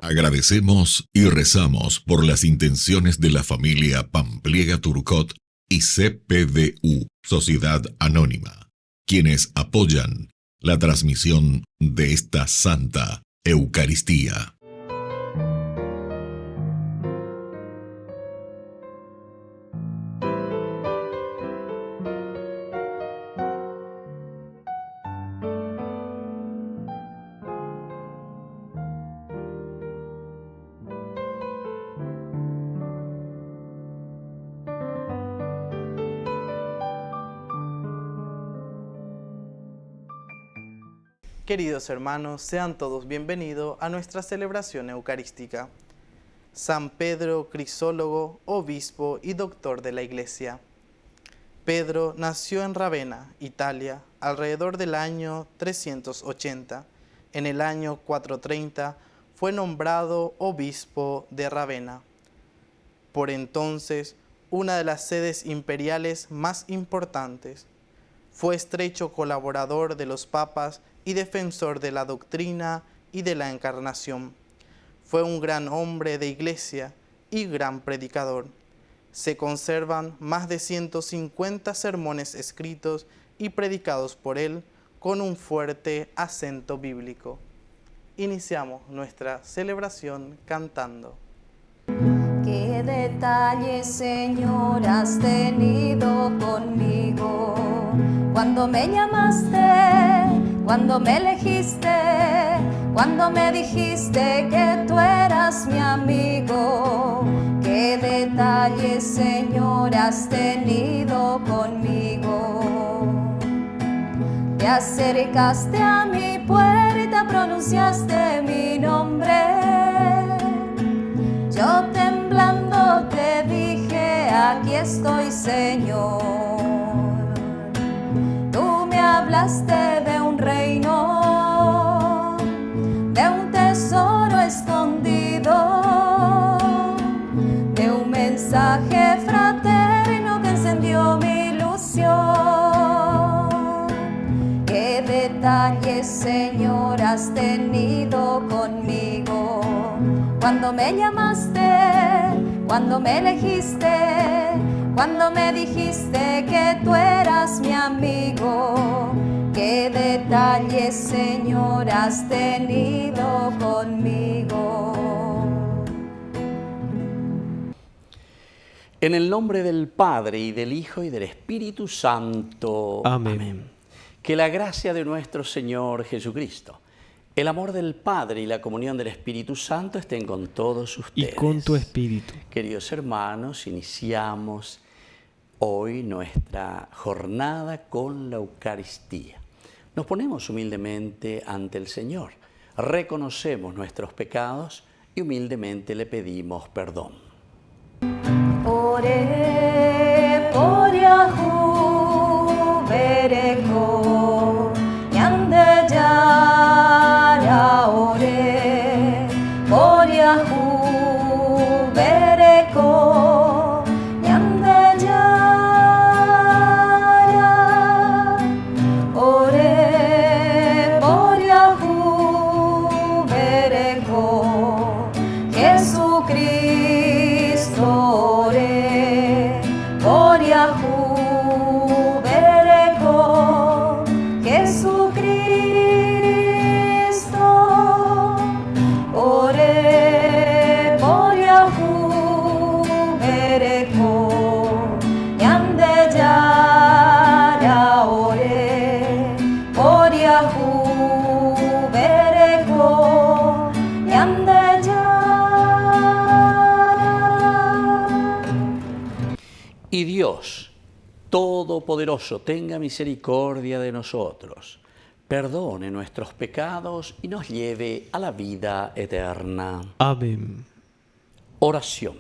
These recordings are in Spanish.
Agradecemos y rezamos por las intenciones de la familia Pampliega Turcot y CPDU, Sociedad Anónima, quienes apoyan la transmisión de esta Santa Eucaristía. Queridos hermanos, sean todos bienvenidos a nuestra celebración eucarística. San Pedro Crisólogo, obispo y doctor de la Iglesia. Pedro nació en Ravenna, Italia, alrededor del año 380. En el año 430 fue nombrado obispo de Ravenna. Por entonces, una de las sedes imperiales más importantes. Fue estrecho colaborador de los papas y defensor de la doctrina y de la encarnación. Fue un gran hombre de iglesia y gran predicador. Se conservan más de 150 sermones escritos y predicados por él con un fuerte acento bíblico. Iniciamos nuestra celebración cantando. Qué detalle, Señor, has tenido conmigo. Cuando me llamaste, cuando me elegiste, cuando me dijiste que tú eras mi amigo. Qué detalle, Señor, has tenido conmigo. Te acercaste a mi puerta, pronunciaste mi nombre. Yo temblando te dije, aquí estoy, Señor. Tú me hablaste de un reino, de un tesoro escondido, de un mensaje fraterno que encendió mi ilusión. Qué detalle, Señor, has tenido conmigo. Cuando me llamaste, cuando me elegiste, cuando me dijiste que tú eras mi amigo. Qué detalle, Señor, has tenido conmigo. En el nombre del Padre, y del Hijo, y del Espíritu Santo. Amén. Que la gracia de nuestro Señor Jesucristo, el amor del Padre y la comunión del Espíritu Santo estén con todos ustedes. Y con tu espíritu. Queridos hermanos, iniciamos hoy nuestra jornada con la Eucaristía. Nos ponemos humildemente ante el Señor, reconocemos nuestros pecados y humildemente le pedimos perdón. Ore por Yahu bereko yande yara ore por Yahu bereko yande yara ore por Yahu bereko Jesucristo ore por Yahu bereko Jesucristo ore por Yahu bereko yande yara ore por Yahu bereko yande yara. Y Dios Todopoderoso tenga misericordia de nosotros, perdone nuestros pecados y nos lleve a la vida eterna. Amén. Oración.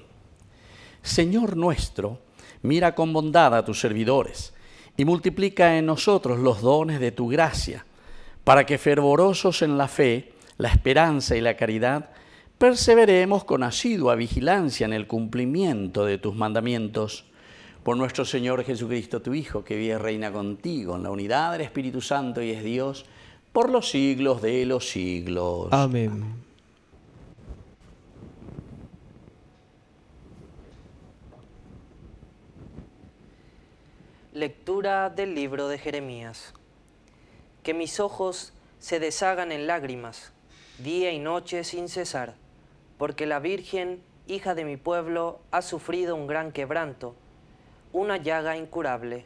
Señor nuestro, mira con bondad a tus servidores y multiplica en nosotros los dones de tu gracia, para que fervorosos en la fe, la esperanza y la caridad, perseveremos con asidua vigilancia en el cumplimiento de tus mandamientos. Por nuestro Señor Jesucristo, tu Hijo, que vive y reina contigo en la unidad del Espíritu Santo y es Dios, por los siglos de los siglos. Amén. Lectura del libro de Jeremías. Que mis ojos se deshagan en lágrimas, día y noche sin cesar, porque la Virgen, hija de mi pueblo, ha sufrido un gran quebranto, una llaga incurable.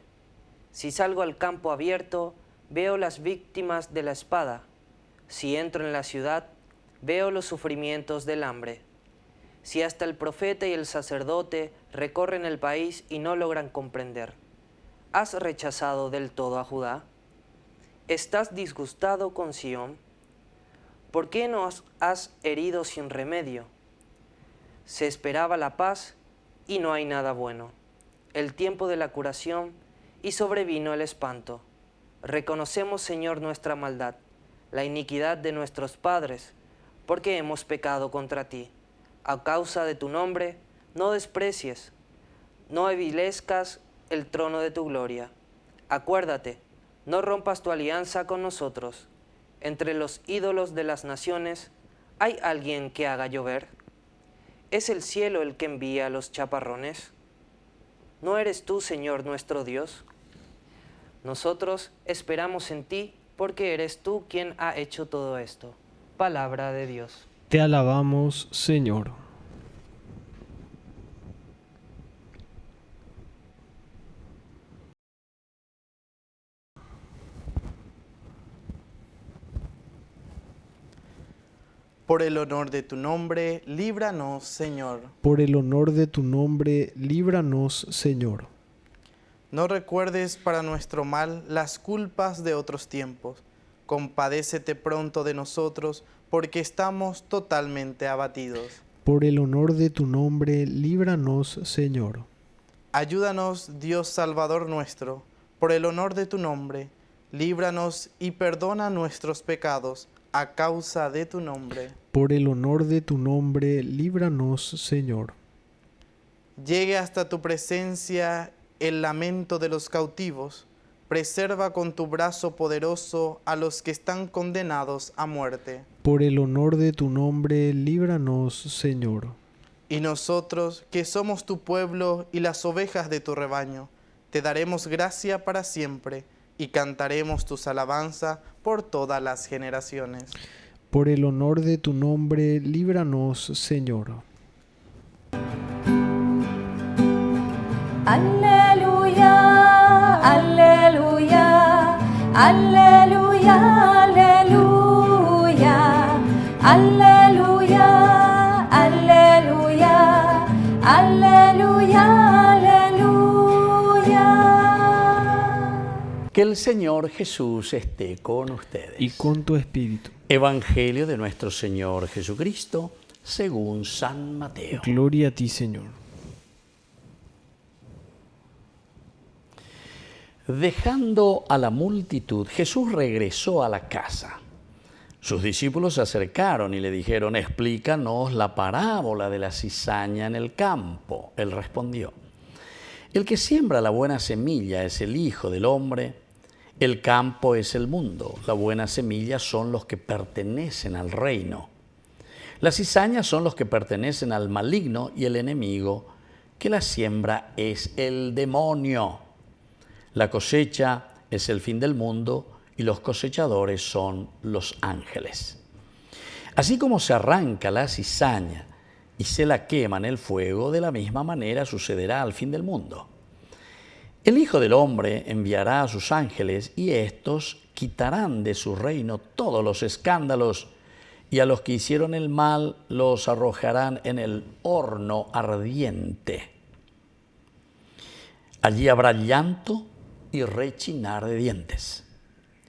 Si salgo al campo abierto, veo las víctimas de la espada. Si entro en la ciudad, veo los sufrimientos del hambre. Si hasta el profeta y el sacerdote recorren el país y no logran comprender. ¿Has rechazado del todo a Judá? ¿Estás disgustado con Sión? ¿Por qué nos has herido sin remedio? Se esperaba la paz y no hay nada bueno. El tiempo de la curación y sobrevino el espanto. Reconocemos, Señor, nuestra maldad, la iniquidad de nuestros padres, porque hemos pecado contra ti. A causa de tu nombre, no desprecies, no avilezcas el trono de tu gloria. Acuérdate, no rompas tu alianza con nosotros. Entre los ídolos de las naciones, ¿hay alguien que haga llover? ¿Es el cielo el que envía los chaparrones? ¿No eres tú, Señor, nuestro Dios? Nosotros esperamos en ti, porque eres tú quien ha hecho todo esto. Palabra de Dios. Te alabamos, Señor. Por el honor de tu nombre, líbranos, Señor. Por el honor de tu nombre, líbranos, Señor. No recuerdes para nuestro mal las culpas de otros tiempos. Compadécete pronto de nosotros, porque estamos totalmente abatidos. Por el honor de tu nombre, líbranos, Señor. Ayúdanos, Dios Salvador nuestro, por el honor de tu nombre, líbranos y perdona nuestros pecados a causa de tu nombre. Por el honor de tu nombre, líbranos, Señor. Llegue hasta tu presencia el lamento de los cautivos. Preserva con tu brazo poderoso a los que están condenados a muerte. Por el honor de tu nombre, líbranos, Señor. Y nosotros, que somos tu pueblo y las ovejas de tu rebaño, te daremos gracia para siempre y cantaremos tus alabanzas por todas las generaciones. Por el honor de tu nombre, líbranos, Señor. Aleluya, aleluya, aleluya, aleluya, aleluya, aleluya, aleluya, aleluya. Que el Señor Jesús esté con ustedes. Y con tu espíritu. Evangelio de nuestro Señor Jesucristo, según San Mateo. Gloria a ti, Señor. Dejando a la multitud, Jesús regresó a la casa. Sus discípulos se acercaron y le dijeron: explícanos la parábola de la cizaña en el campo. Él respondió: el que siembra la buena semilla es el Hijo del Hombre, el campo es el mundo, la buena semilla son los que pertenecen al reino. Las cizañas son los que pertenecen al maligno y el enemigo que la siembra es el demonio. La cosecha es el fin del mundo y los cosechadores son los ángeles. Así como se arranca la cizaña y se la quema en el fuego, de la misma manera sucederá al fin del mundo. El Hijo del Hombre enviará a sus ángeles y éstos quitarán de su reino todos los escándalos y a los que hicieron el mal los arrojarán en el horno ardiente. Allí habrá llanto y rechinar de dientes.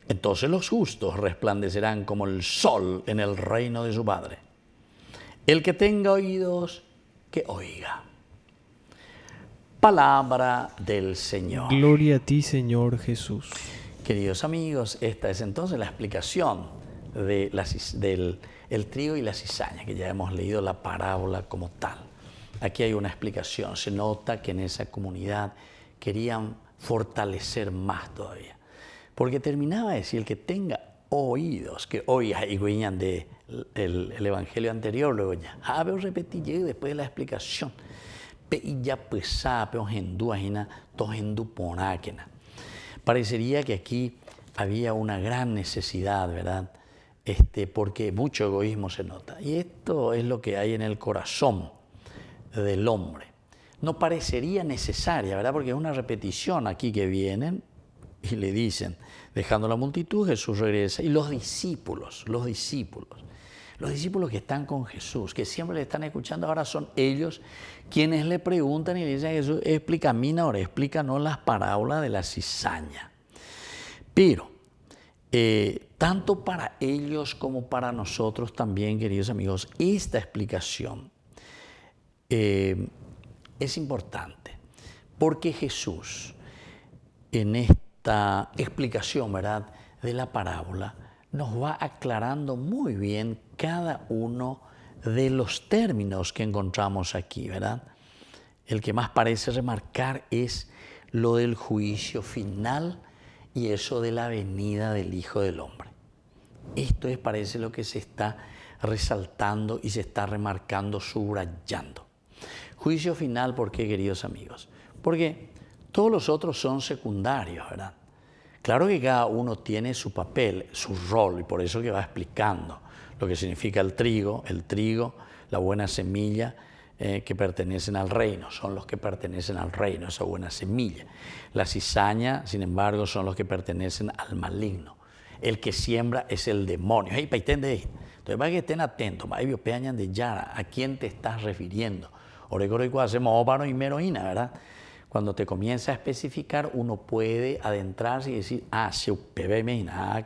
Entonces los justos resplandecerán como el sol en el reino de su Padre. El que tenga oídos, que oiga. Palabra del Señor. Gloria a ti, Señor Jesús. Queridos amigos, esta es entonces la explicación del trigo y la cizaña, que ya hemos leído la parábola como tal. Aquí hay una explicación. Se nota que en esa comunidad querían fortalecer más todavía. Porque terminaba de decir: el que tenga oídos, que oiga, y venían del evangelio anterior, luego ya, pero repetí, llegué después de la explicación. Pe y ya pesá, pero hendú, ajena, to hendú ponáquena. Parecería que aquí había una gran necesidad, ¿verdad? Porque mucho egoísmo se nota. Y esto es lo que hay en el corazón del hombre. No parecería necesaria, ¿verdad? Porque es una repetición aquí que vienen y le dicen, dejando la multitud, Jesús regresa. Y los discípulos que están con Jesús, que siempre le están escuchando, ahora son ellos quienes le preguntan y le dicen a Jesús, explícanos las parábolas de la cizaña. Pero, tanto para ellos como para nosotros también, queridos amigos, esta explicación es importante, porque Jesús, en esta explicación, ¿verdad?, de la parábola, nos va aclarando muy bien cada uno de los términos que encontramos aquí, ¿verdad? El que más parece remarcar es lo del juicio final y eso de la venida del Hijo del Hombre. Esto parece lo que se está resaltando y se está remarcando, subrayando. Juicio final, ¿por qué, queridos amigos? Porque todos los otros son secundarios, ¿verdad? Claro que cada uno tiene su papel, su rol, y por eso que va explicando lo que significa el trigo, la buena semilla que pertenecen al reino, son los que pertenecen al reino, esa buena semilla. La cizaña, sin embargo, son los que pertenecen al maligno. El que siembra es el demonio. Hey, entonces, para que estén atentos, ¿a quién te estás refiriendo? ¿Verdad? Cuando te comienza a especificar, uno puede adentrarse y decir,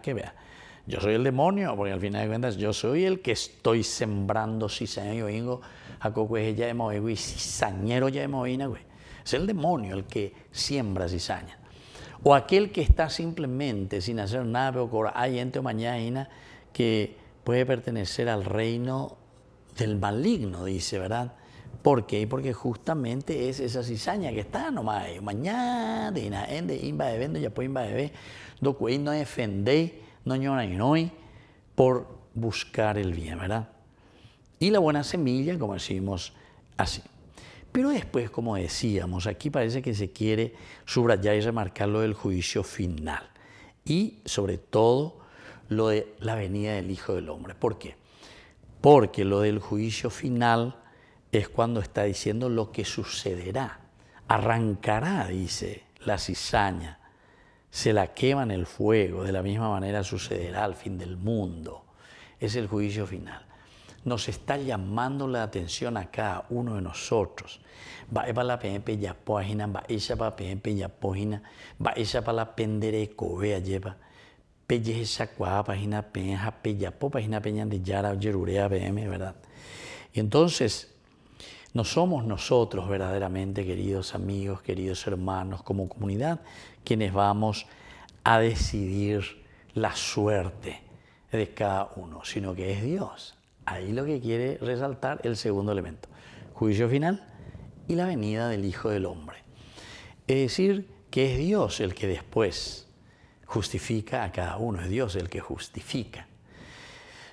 que vea. Yo soy el demonio, porque al final de cuentas yo soy el que estoy sembrando cizaña. Yo vengo a cocueje y cizañero ya de es el demonio el que siembra cizaña. O aquel que está simplemente sin hacer nada, pero hay gente o mañana que puede pertenecer al reino del maligno, dice, ¿verdad? ¿Por qué? Porque justamente es esa cizaña que está nomás ahí. Mañana, ya puede no defendéis, por buscar el bien, ¿verdad? Y la buena semilla, como decimos así. Pero después, como decíamos, aquí parece que se quiere subrayar y remarcar lo del juicio final. Y sobre todo, lo de la venida del Hijo del Hombre. ¿Por qué? Porque lo del juicio final es cuando está diciendo lo que sucederá. Arrancará, dice, la cizaña, se la quema en el fuego, de la misma manera sucederá al fin del mundo. Es el juicio final. Nos está llamando la atención a cada uno de nosotros. Va para la PMP ya página, va ella para PMP ya página, va ella para la pendere covea lleva, pelle esa cuá página penja, pella po página peña de yara yerurea PM, ¿verdad? Y entonces, no somos nosotros verdaderamente, queridos amigos, queridos hermanos, como comunidad, quienes vamos a decidir la suerte de cada uno, sino que es Dios. Ahí lo que quiere resaltar el segundo elemento, juicio final y la venida del Hijo del Hombre. Es decir, que es Dios el que después justifica a cada uno, es Dios el que justifica.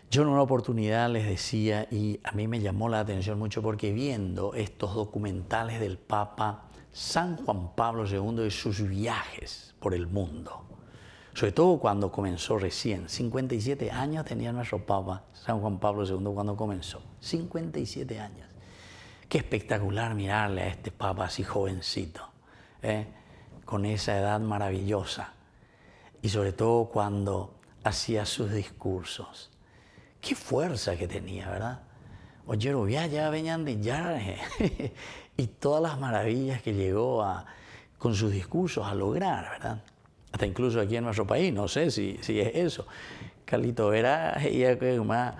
Yo en una oportunidad les decía, y a mí me llamó la atención mucho porque viendo estos documentales del Papa San Juan Pablo II y sus viajes por el mundo, sobre todo cuando comenzó recién, 57 años tenía nuestro Papa San Juan Pablo II cuando comenzó, 57 años. Qué espectacular mirarle a este Papa así jovencito, con esa edad maravillosa, y sobre todo cuando hacía sus discursos. Qué fuerza que tenía, ¿verdad? Oye, ya venían de ya, y todas las maravillas que llegó con sus discursos a lograr, ¿verdad? Hasta incluso aquí en nuestro país, no sé si es eso. Carlito Vera, ella que más,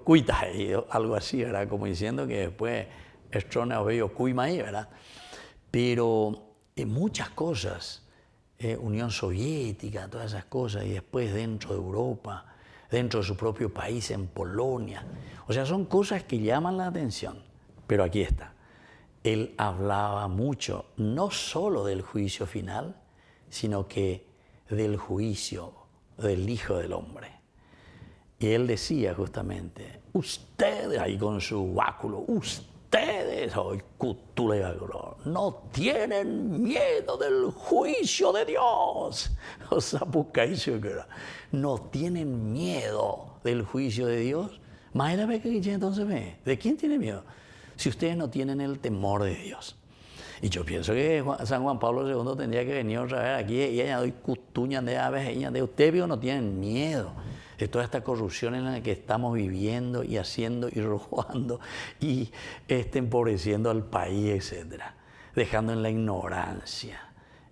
cuita, algo así, ¿verdad? Como diciendo que después estrona o bello cuima ahí, ¿verdad? Pero en muchas cosas, Unión Soviética, todas esas cosas, y después dentro de Europa, dentro de su propio país, en Polonia. O sea, son cosas que llaman la atención. Pero aquí está. Él hablaba mucho, no solo del juicio final, sino que del juicio del Hijo del Hombre. Y él decía justamente, usted, ahí con su báculo, ustedes, no tienen miedo del juicio de Dios. O sea, no tienen miedo del juicio de Dios. Entonces, ¿de quién tiene miedo? Si ustedes no tienen el temor de Dios. Y yo pienso que San Juan Pablo II tendría que venir otra vez aquí y añadir cutuñas de aves, de ustedes no tienen miedo de toda esta corrupción en la que estamos viviendo y haciendo y robando y empobreciendo al país, etcétera, dejando en la ignorancia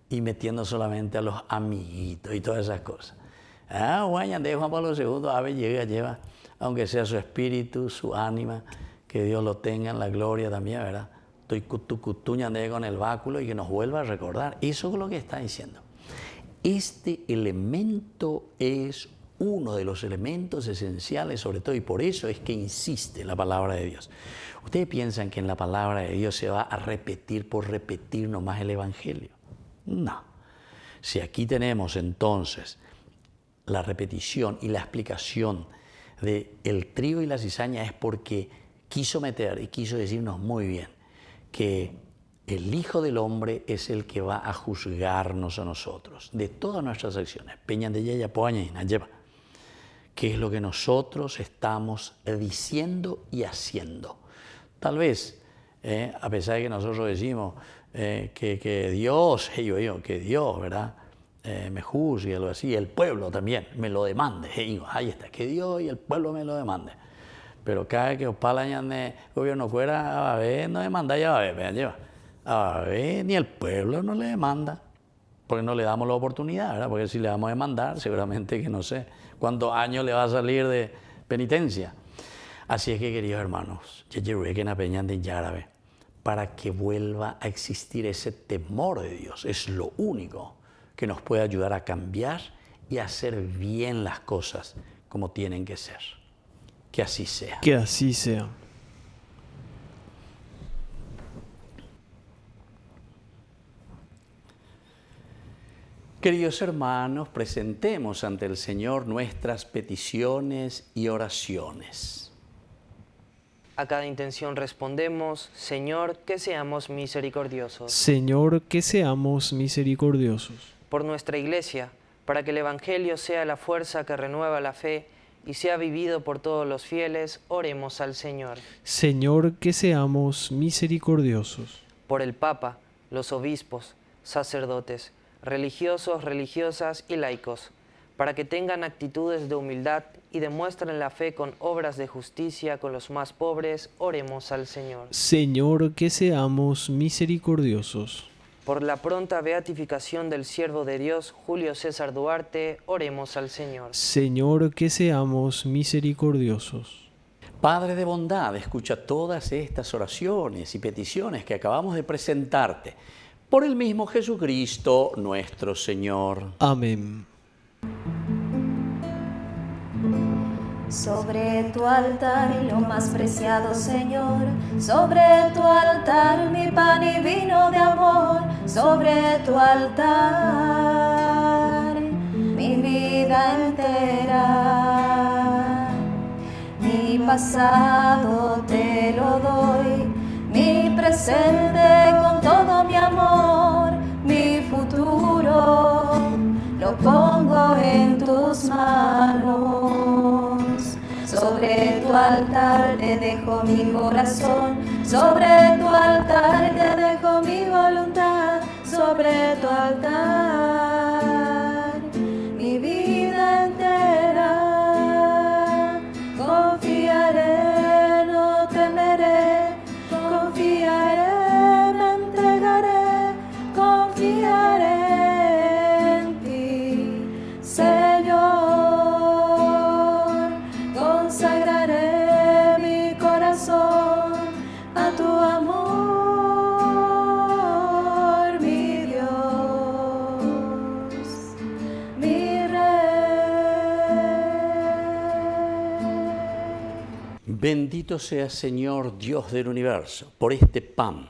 y metiendo solamente a los amiguitos y todas esas cosas. De Juan Pablo II, ave llega, lleva, aunque sea su espíritu, su ánima, que Dios lo tenga en la gloria también, ¿verdad? Estoy cutuña con el báculo y que nos vuelva a recordar. Eso es lo que está diciendo. Este elemento es uno de los elementos esenciales, sobre todo, y por eso es que insiste la palabra de Dios. ¿Ustedes piensan que en la palabra de Dios se va a repetir por repetir nomás el Evangelio? No. Si aquí tenemos entonces la repetición y la explicación de el trigo y la cizaña, es porque quiso meter y quiso decirnos muy bien que el Hijo del Hombre es el que va a juzgarnos a nosotros de todas nuestras acciones. Peñan de ella, poaña, lleva. ¿Qué es lo que nosotros estamos diciendo y haciendo? Tal vez, a pesar de que nosotros decimos que Dios, que Dios, ¿verdad? Me juzgue, algo así, el pueblo también me lo demande. Ahí está, que Dios y el pueblo me lo demande. Pero cada vez que opalañan de gobierno fuera, a ver, no demanda, ya va a ver, vean, lleva. A ver, ni el pueblo no le demanda, porque no le damos la oportunidad, ¿verdad? Porque si le vamos a demandar, seguramente que no sé cuántos años le va a salir de penitencia. Así es que, queridos hermanos, para que vuelva a existir ese temor de Dios, es lo único que nos puede ayudar a cambiar y a hacer bien las cosas como tienen que ser. Que así sea. Que así sea. Queridos hermanos, presentemos ante el Señor nuestras peticiones y oraciones. A cada intención respondemos, Señor, que seamos misericordiosos. Señor, que seamos misericordiosos. Por nuestra Iglesia, para que el Evangelio sea la fuerza que renueva la fe y sea vivido por todos los fieles, oremos al Señor. Señor, que seamos misericordiosos. Por el Papa, los obispos, sacerdotes, religiosos, religiosas y laicos, para que tengan actitudes de humildad y demuestren la fe con obras de justicia con los más pobres, oremos al Señor. Señor, que seamos misericordiosos. Por la pronta beatificación del siervo de Dios, Julio César Duarte, oremos al Señor. Señor, que seamos misericordiosos. Padre de bondad, escucha todas estas oraciones y peticiones que acabamos de presentarte. Por el mismo Jesucristo, nuestro Señor. Amén. Sobre tu altar lo más preciado, Señor, sobre tu altar mi pan y vino de amor, sobre tu altar mi vida entera, mi pasado te lo doy, mi presente con todo mi amor, mi futuro lo pongo en tus manos. Sobre tu altar te dejo mi corazón, sobre tu altar te dejo mi voluntad, sobre tu altar mi vida entera. Confiaré, no temeré, confiaré, me entregaré, confiaré en ti, Señor. Consagraré mi corazón a tu amor, mi Dios, mi Rey. Bendito seas, Señor, Dios del universo, por este pan,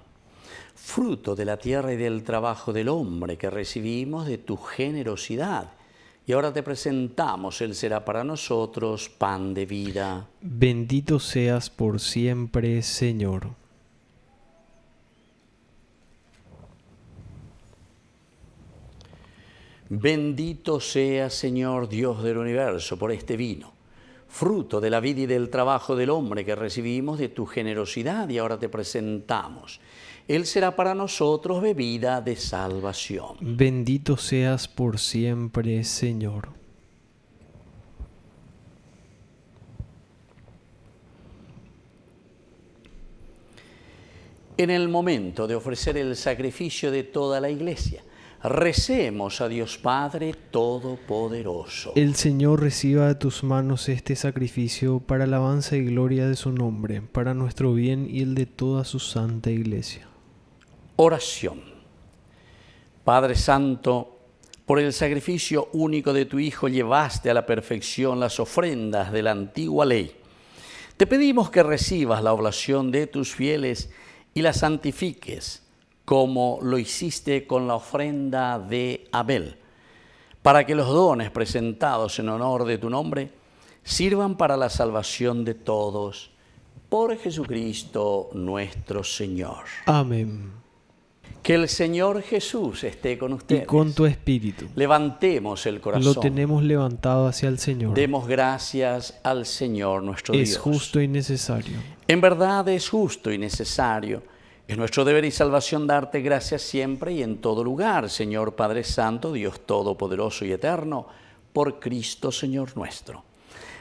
fruto de la tierra y del trabajo del hombre que recibimos de tu generosidad. Y ahora te presentamos, Él será para nosotros pan de vida. Bendito seas por siempre, Señor. Bendito sea, Señor Dios del universo, por este vino, fruto de la vida y del trabajo del hombre que recibimos de tu generosidad y ahora te presentamos. Él será para nosotros bebida de salvación. Bendito seas por siempre, Señor. En el momento de ofrecer el sacrificio de toda la Iglesia, recemos a Dios Padre Todopoderoso. El Señor reciba de tus manos este sacrificio para alabanza y gloria de su nombre, para nuestro bien y el de toda su santa Iglesia. Oración. Padre Santo, por el sacrificio único de tu Hijo llevaste a la perfección las ofrendas de la antigua ley. Te pedimos que recibas la oblación de tus fieles y la santifiques, como lo hiciste con la ofrenda de Abel, para que los dones presentados en honor de tu nombre sirvan para la salvación de todos, por Jesucristo nuestro Señor. Amén. Que el Señor Jesús esté con ustedes. Y con tu espíritu. Levantemos el corazón. Lo tenemos levantado hacia el Señor. Demos gracias al Señor nuestro Dios. Es justo y necesario. En verdad es justo y necesario. Es nuestro deber y salvación darte gracias siempre y en todo lugar, Señor Padre Santo, Dios Todopoderoso y Eterno, por Cristo Señor nuestro,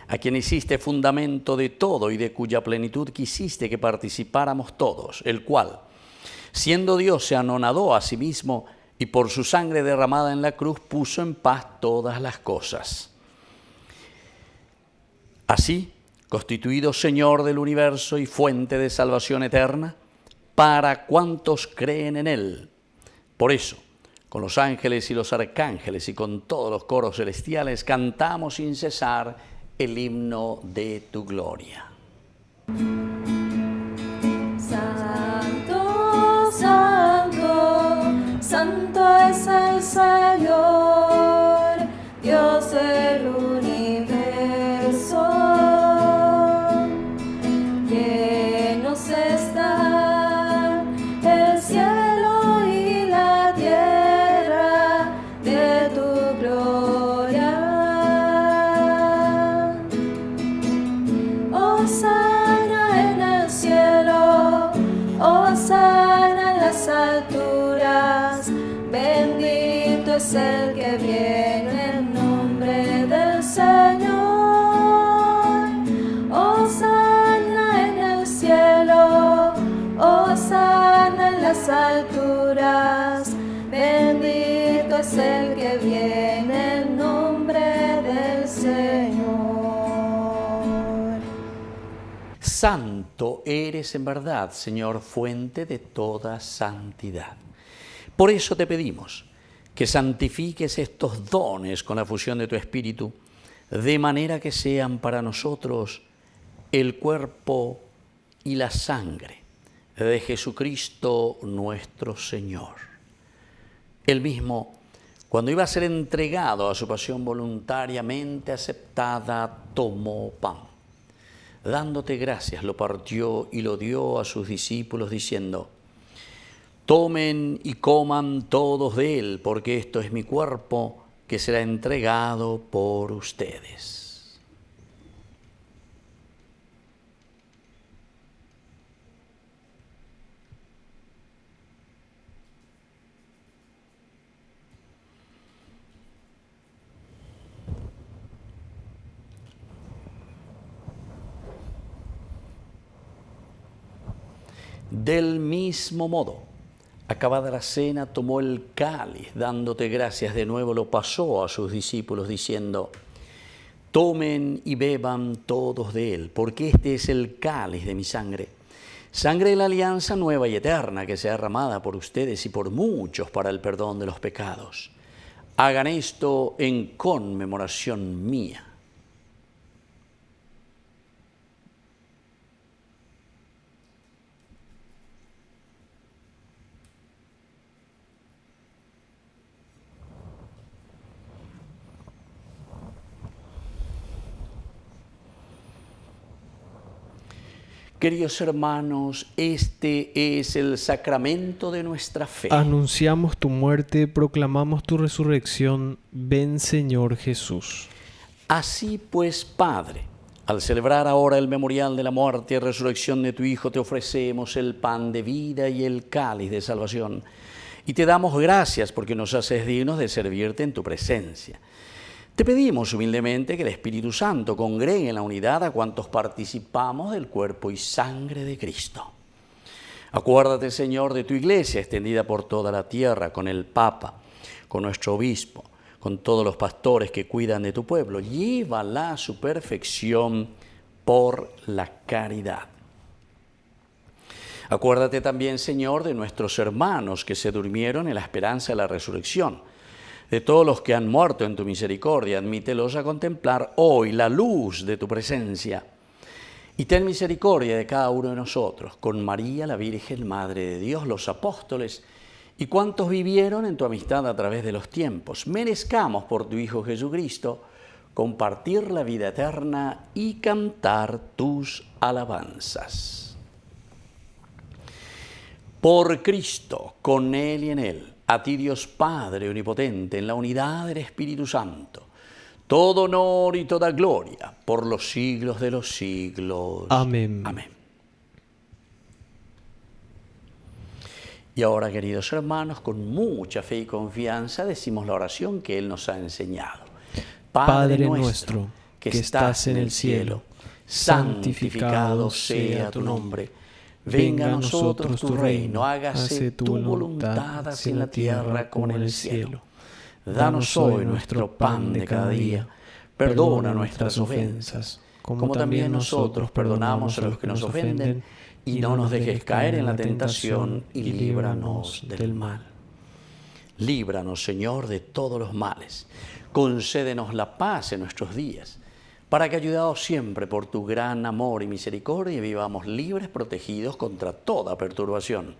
a quien hiciste fundamento de todo y de cuya plenitud quisiste que participáramos todos, el cual, siendo Dios, se anonadó a sí mismo y por su sangre derramada en la cruz puso en paz todas las cosas. Así, constituido Señor del universo y fuente de salvación eterna, para cuantos creen en Él. Por eso, con los ángeles y los arcángeles y con todos los coros celestiales, cantamos sin cesar el himno de tu gloria. Santo, santo, santo es el Señor, Dios del universo. Llenos están el cielo y la tierra de tu gloria. Hosana en el cielo, hosana en las alturas, bendito es el que viene en nombre del Señor. Hosana en el cielo, hosana en las alturas, bendito es el que viene en nombre del Señor. Santo eres en verdad, Señor, fuente de toda santidad. Por eso te pedimos que santifiques estos dones con la fusión de tu Espíritu, de manera que sean para nosotros el cuerpo y la sangre de Jesucristo nuestro Señor. Él mismo, cuando iba a ser entregado a su pasión voluntariamente aceptada, tomó pan. Dándote gracias, lo partió y lo dio a sus discípulos, diciendo: tomen y coman todos de él, porque esto es mi cuerpo que será entregado por ustedes. Del mismo modo, acabada la cena, tomó el cáliz, dándote gracias de nuevo, lo pasó a sus discípulos, diciendo: tomen y beban todos de él, porque este es el cáliz de mi sangre, sangre de la alianza nueva y eterna, que sea derramada por ustedes y por muchos para el perdón de los pecados. Hagan esto en conmemoración mía. Queridos hermanos, este es el sacramento de nuestra fe. Anunciamos tu muerte, proclamamos tu resurrección. Ven, Señor Jesús. Así pues, Padre, al celebrar ahora el memorial de la muerte y resurrección de tu Hijo, te ofrecemos el pan de vida y el cáliz de salvación. Y te damos gracias porque nos haces dignos de servirte en tu presencia. Te pedimos humildemente que el Espíritu Santo congregue en la unidad a cuantos participamos del cuerpo y sangre de Cristo. Acuérdate, Señor, de tu iglesia extendida por toda la tierra, con el Papa, con nuestro obispo, con todos los pastores que cuidan de tu pueblo. Llévala a su perfección por la caridad. Acuérdate también, Señor, de nuestros hermanos que se durmieron en la esperanza de la resurrección. De todos los que han muerto en tu misericordia, admítelos a contemplar hoy la luz de tu presencia. Y ten misericordia de cada uno de nosotros, con María, la Virgen, Madre de Dios, los apóstoles, y cuantos vivieron en tu amistad a través de los tiempos. Merezcamos por tu Hijo Jesucristo compartir la vida eterna y cantar tus alabanzas. Por Cristo, con Él y en Él, a ti Dios Padre Omnipotente, en la unidad del Espíritu Santo, todo honor y toda gloria por los siglos de los siglos. Amén. Amén. Y ahora, queridos hermanos, con mucha fe y confianza decimos la oración que Él nos ha enseñado. Padre nuestro, que estás en el cielo, santificado sea tu nombre. Venga a nosotros tu reino, hágase tu voluntad, así en la tierra como en el cielo. Danos hoy nuestro pan de cada día. Perdona nuestras ofensas, como también nosotros perdonamos a los que nos ofenden. Y no nos dejes caer en la tentación, y líbranos del mal. Líbranos, Señor, de todos los males. Concédenos la paz en nuestros días, para que, ayudados siempre por tu gran amor y misericordia, vivamos libres, protegidos contra toda perturbación,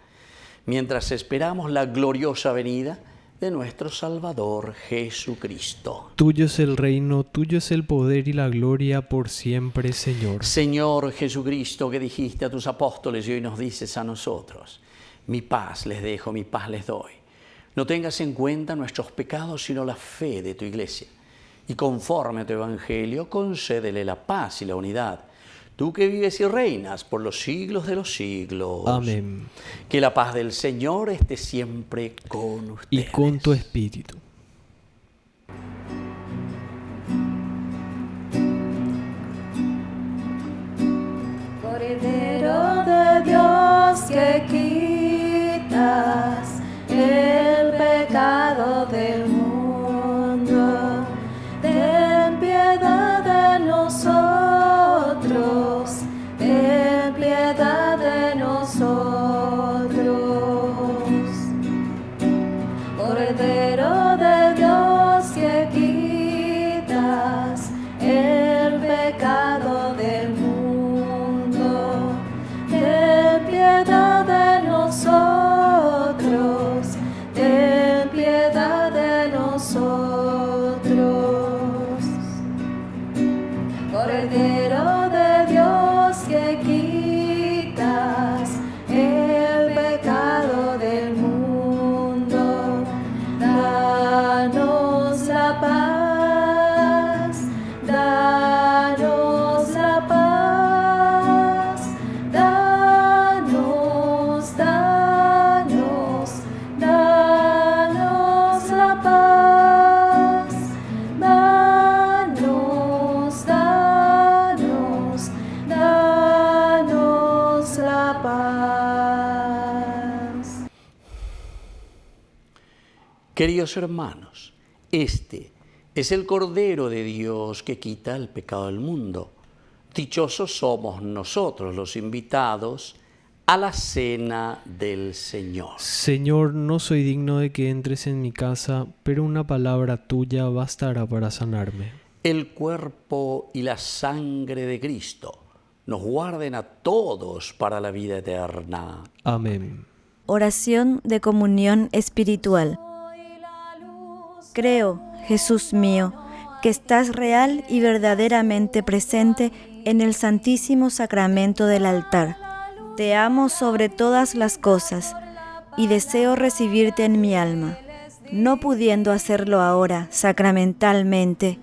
mientras esperamos la gloriosa venida de nuestro Salvador Jesucristo. Tuyo es el reino, tuyo es el poder y la gloria por siempre, Señor. Señor Jesucristo, que dijiste a tus apóstoles y hoy nos dices a nosotros: mi paz les dejo, mi paz les doy. No tengas en cuenta nuestros pecados, sino la fe de tu iglesia. Y conforme a tu evangelio, concédele la paz y la unidad. Tú que vives y reinas por los siglos de los siglos. Amén. Que la paz del Señor esté siempre con ustedes. Y con tu espíritu. Cordero de Dios, que quitas el pecado del mundo, ten piedad de nosotros, ten piedad de nosotros. Cordero de Dios, que quitas el pecado del mundo, ten piedad de nosotros, ten piedad de nosotros. Cordero de Dios, que quitas el pecado del mundo, danos la paz, danos la paz, danos, danos, danos la paz, danos, danos, danos la paz. Queridos hermanos, este es el Cordero de Dios que quita el pecado del mundo. Dichosos somos nosotros los invitados a la cena del Señor. Señor, no soy digno de que entres en mi casa, pero una palabra tuya bastará para sanarme. El cuerpo y la sangre de Cristo nos guarden a todos para la vida eterna. Amén. Oración de comunión espiritual. Creo, Jesús mío, que estás real y verdaderamente presente en el Santísimo Sacramento del altar. Te amo sobre todas las cosas y deseo recibirte en mi alma. No pudiendo hacerlo ahora sacramentalmente,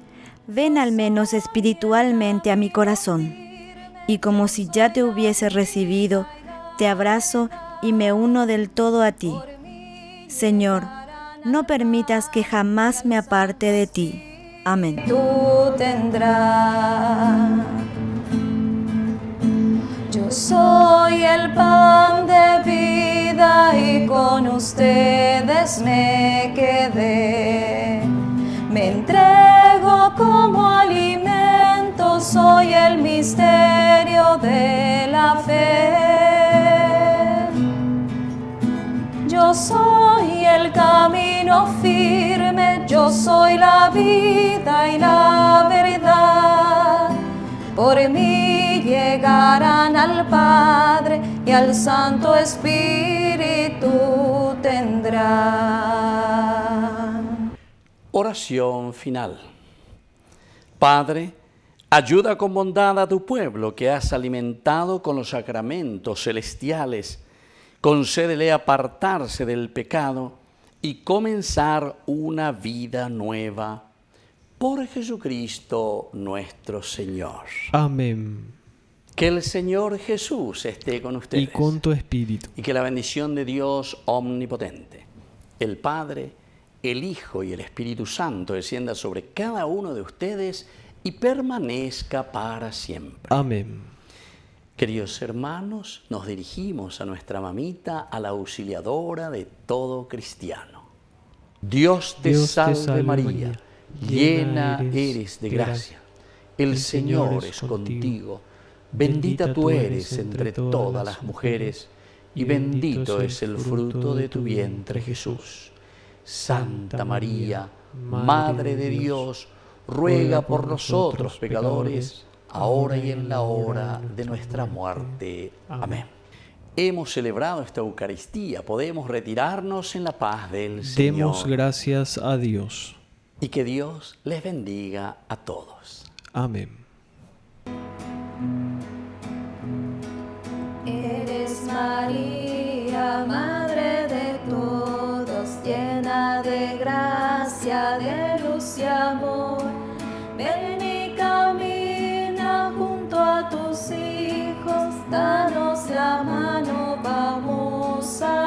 ven al menos espiritualmente a mi corazón. Y como si ya te hubiese recibido, te abrazo y me uno del todo a ti. Señor, no permitas que jamás me aparte de ti. Amén. Tú tendrás. Yo soy el pan de vida y con ustedes me quedé. Me entrego como alimento, soy el misterio de la fe. Yo soy el camino firme, yo soy la vida y la verdad. Por mí llegarán al Padre y al Santo Espíritu tendrán. Oración final. Padre, ayuda con bondad a tu pueblo que has alimentado con los sacramentos celestiales. Concédele apartarse del pecado y comenzar una vida nueva. Por Jesucristo nuestro Señor. Amén. Que el Señor Jesús esté con ustedes. Y con tu espíritu. Y que la bendición de Dios omnipotente, el Padre, el Hijo y el Espíritu Santo descienda sobre cada uno de ustedes y permanezca para siempre. Amén. Queridos hermanos, nos dirigimos a nuestra mamita, a la auxiliadora de todo cristiano. Dios te salve María, llena eres de gracia. El Señor es contigo. Bendita tú eres entre todas las mujeres, y bendito es el fruto de tu vientre, Jesús. Santa María, Madre de Dios, ruega por nosotros pecadores, ahora y en la hora de nuestra muerte. Amén. Hemos celebrado esta Eucaristía, podemos retirarnos en la paz del Señor. Demos gracias a Dios. Y que Dios les bendiga a todos. Amén. Eres María, Madre de todos, llena de gracia, de luz y amor. Ven y camina junto a tus hijos, danos la mano, vamos a